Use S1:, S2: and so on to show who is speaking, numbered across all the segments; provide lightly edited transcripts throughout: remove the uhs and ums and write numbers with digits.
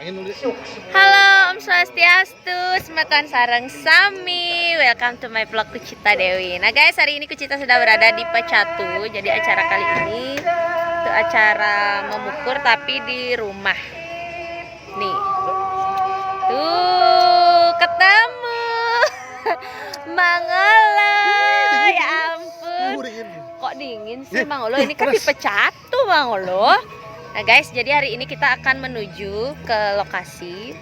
S1: Halo, Om Swastiastu, Semeton Sareng Sami. Welcome to my vlog Kucita Dewi. Nah guys, hari ini Kucita sudah berada di Pecatu. Jadi acara kali ini itu acara memukur tapi di rumah. Nih, tuh ketemu Mang Olo. Ya ampun, kok dingin sih Mang Olo? Ini kan di Pecatu Mang Olo. Nah guys, jadi hari ini kita akan menuju ke lokasi.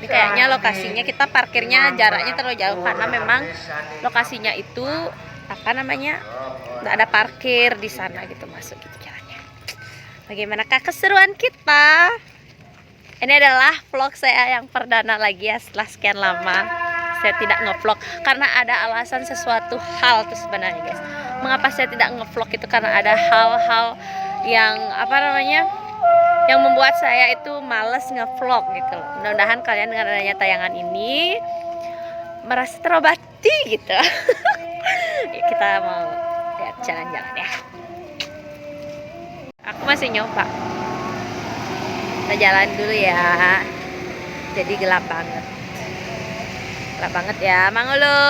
S1: Ini kayaknya lokasinya kita parkirnya jaraknya terlalu jauh karena memang lokasinya itu apa namanya, nggak ada parkir di sana gitu, masuk gitu jalannya. Bagaimanakah keseruan kita? Ini adalah vlog saya yang perdana lagi ya, setelah sekian lama saya tidak ngevlog karena ada alasan sesuatu hal tuh sebenarnya guys. Mengapa saya tidak ngevlog itu karena ada hal-hal yang apa namanya, yang membuat saya itu males ngevlog gitu loh. Mudah-mudahan kalian dengan adanya tayangan ini merasa terobati gitu. Ya, kita mau lihat jalan-jalan ya. Aku masih nyoba. Kita jalan dulu ya. Jadi gelap banget. Gelap banget ya Mang Olo.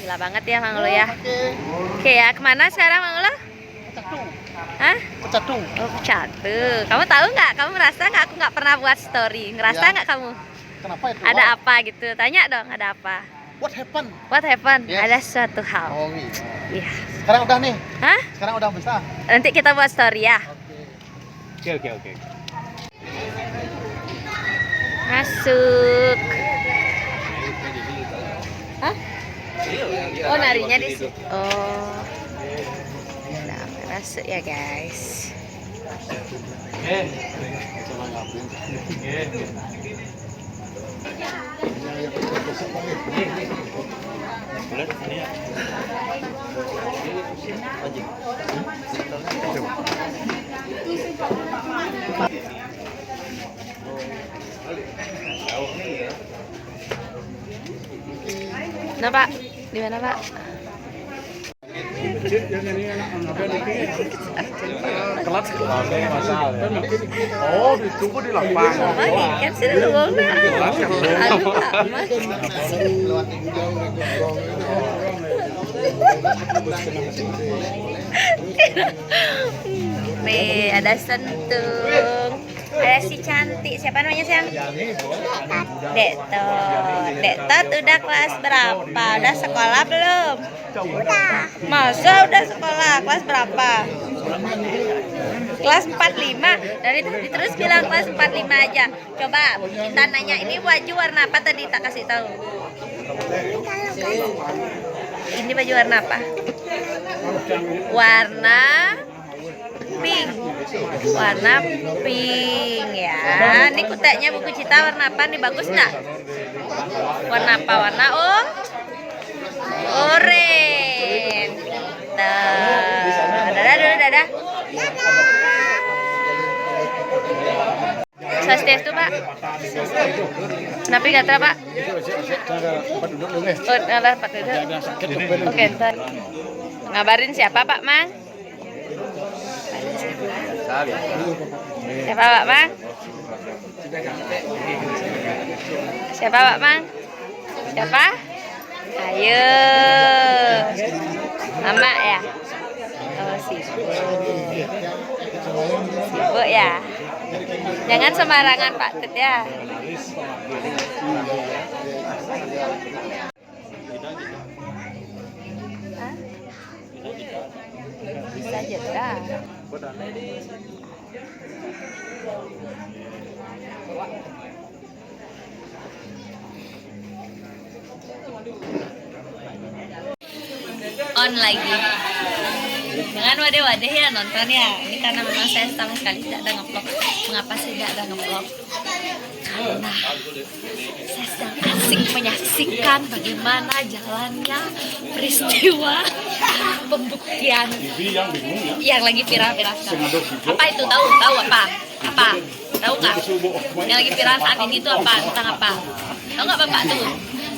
S1: Gelap banget ya Mang Olo ya. Oke ya, kemana sekarang Mang Olo? Hah?
S2: Pecatu.
S1: Oh, Pecatu. Kamu tahu nggak? Kamu merasa nggak aku nggak pernah buat story? Ngerasa nggak kamu?
S2: Kenapa itu?
S1: Ada apa gitu? Tanya dong, ada apa?
S2: What happened?
S1: What happened?
S2: Yes.
S1: Ada suatu hal.
S2: Oh gitu.
S1: Iya.
S2: Sekarang udah nih.
S1: Hah?
S2: Sekarang udah bisa.
S1: Nanti kita buat story ya.
S2: Oke.
S1: Masuk. Hah? Oh, narinya di situ. Oh. Nah, masuk ya guys. Nah Pak, di mana Pak?
S2: Kelas oh ditunggu di lapangan.
S1: Oh, kan sudah luang dah. Aduh, amat. Nih, ada sentung. Ada si cantik, siapa namanya sayang? Dekto. Dekto udah kelas berapa? Udah sekolah belum? Udah. Masa udah sekolah? Kelas berapa? Kelas 45. Dari tadi terus bilang kelas 45 aja. Coba kita nanya, ini baju warna apa tadi tak kasih tahu? Ini baju warna apa? Warna pink. Warna pink ya. Ini kuteknya buku cita warna apa nih, bagus nggak? Warna apa? Warna oranye. Dadah dulu, dadah. Swastiastu Pak. Kenapa kata Pak? Oh, ngalah Pak duduk. Oke, ntar. Ngabarin siapa Pak Mang? Siapa Pak Mang? Siapa Pak Mang? Siapa? Ayo. Mama ya? Oh, sibuk. Sibuk ya? Jangan sembarangan Pak Tut ya. Hah? Bisa jeda. On lagi. Jangan wadah-wadah ya nonton ya. Ini karena memang saya sama sekali tidak ada ngevlog. Mengapa saya tidak ada ngevlog? Karena saya sedang asik menyaksikan bagaimana jalannya peristiwa pembuktian yang lagi viral-viral sekarang. Apa itu? Tahu apa? Apa? Tahu nggak? Yang lagi viral saat ini itu apa? Tentang apa? Tahu nggak Bapak tuh?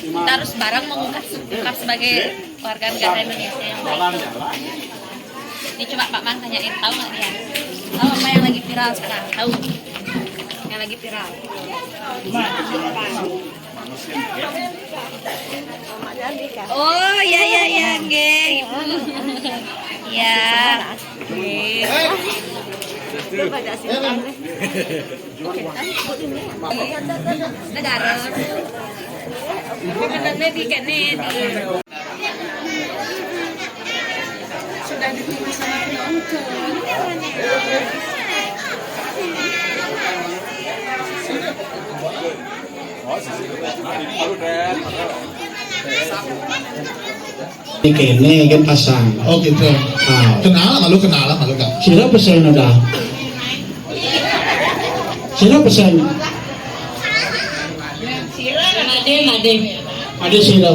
S1: Kita harus bareng mengungkap sebagai warga negara Indonesia yang baik. Ini coba Pak Man tanyain, tahu nggak dia? Tahu apa yang lagi viral sekarang? Tahu? Yang yang lagi viral. Oh ya ya ya, geng. Ya. Negara. Kenapa bikin ini? Sudah ditunggu sama penonton.
S3: Ini kene kan pasang.
S4: Oh gitu. Kenal malu kan?
S3: Sila pesen udah. Sila pesen. Ada sila.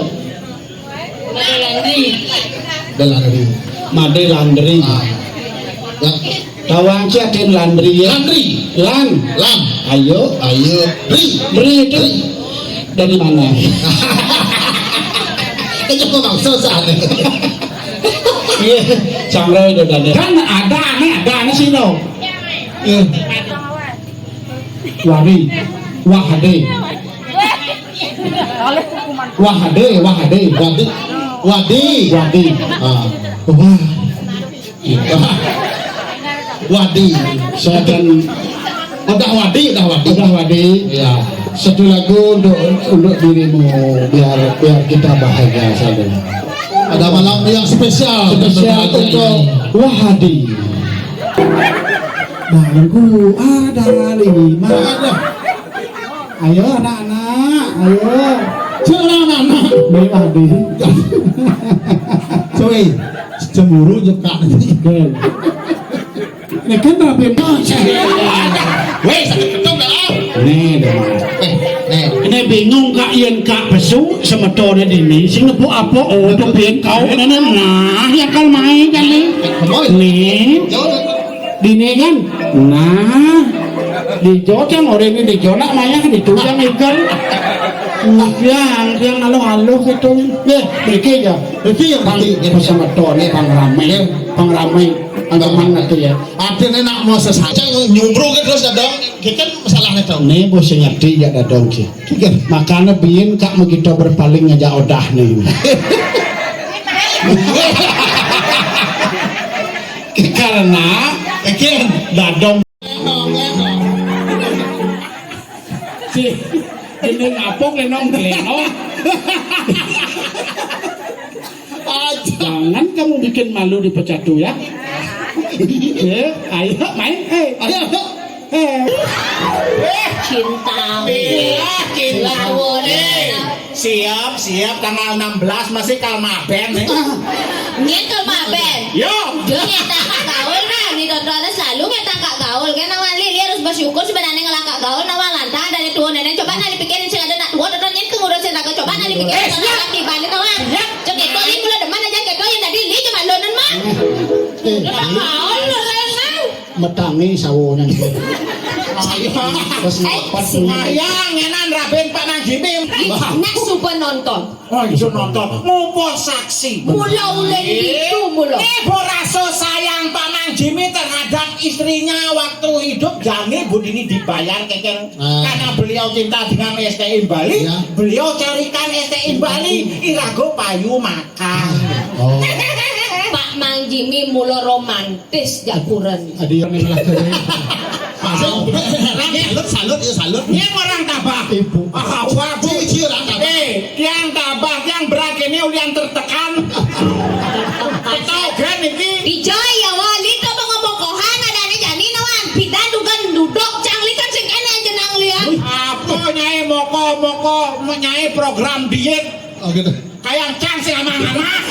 S4: Landry.
S3: Made landry.
S4: Yang
S3: Tawang si atin landry ya.
S4: Landry.
S3: Lan. Ayo. Ri. Dari mana?
S4: Itu kok nggak susah nih.
S3: Iya, sangrai itu dan kan ada sih lo. Wahade. Wadi.
S4: Wadi.
S3: Saya akan
S4: Udah wadi.
S3: ya satu lagu untuk dirimu biar kita bahagia saja.
S4: Ada malam yang spesial
S3: Untuk Wahadi. Malamku ada 5. Ayo anak-anak, ayo.
S4: Jangan anak.
S3: Wahadi.
S4: Cuy, cemburu juga nih.
S3: Ini kan tapi
S4: Weh, sakit ketuk dah.
S3: nih. Ini bingung kak Ian kak pesu semetone dini sing ngepu apa untuk pian kau nah ya kal main kan nih dini kan nah di jodang orang ini di jonak maya kan ditujang ikan yang halo gitu ya beriki ya semetone pangramai anggaman nanti ya
S4: Artinya nak mau sesaja nyumbru kan terus ada kan masalahnya tau.
S3: nih bos ngerti ya dadong ki makanya biin kak begitu berpaling aja odah nih karena dadong si ini ngapok lenong jangan kamu bikin malu di pecatu ya. Ayo main, ayo.
S1: Cinta
S3: Siap tanggal 16 masih kalmaben nih.
S1: Nyekel maben.
S3: Yo.
S1: Dia nyetak gaul nah, di tontonan selalu nyetak gaul. Kan awal li harus bersyukur sebenarnya ngelakak gaul awal lantang dari tua nenek coba nali pikirin sing ada nak tua tonton nyen ngurusin nak coba nali pikirin kalau di balik kawan. Cek itu ini mulai deman aja keto yang tadi li cuma lonan mah. Lepas gaul lo renang.
S3: Metangi sawonan. Terus
S5: Ayang ngenan raben Pak Najimim.
S1: Nak super nonton.
S5: Oh iso nonton. Mupo saksi.
S1: Mula ulen itu mula.
S5: Ibu rasa sayang Pak Najimi terhadap istrinya waktu hidup Jani Budini dibayar keker karena beliau cinta dengan STI Bali.
S4: Ya.
S5: Beliau carikan STI Bali Irago payu makan.
S1: Pak Mang Jimmy mula romantis jakuran.
S3: Adi yang melakukan
S4: Salut.
S5: Ini orang tabah.
S3: ibu.
S4: Cici orang tabah.
S5: Yang tabah, yang berat ini yang tertekan. Tahu kan ini?
S1: Bijoy ya wali to pengobokohan ada ni jani nawan pidan dugan duduk cangli kan sing kene jenang lihat.
S5: Apa nyai moko nyai program diet
S4: Oh gitu.
S5: kayak cang sih anak-anak.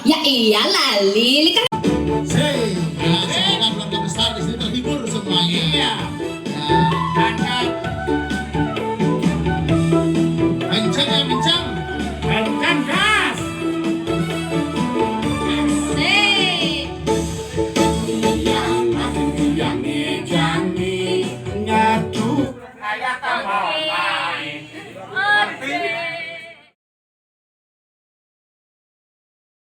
S1: Ya iya lali kan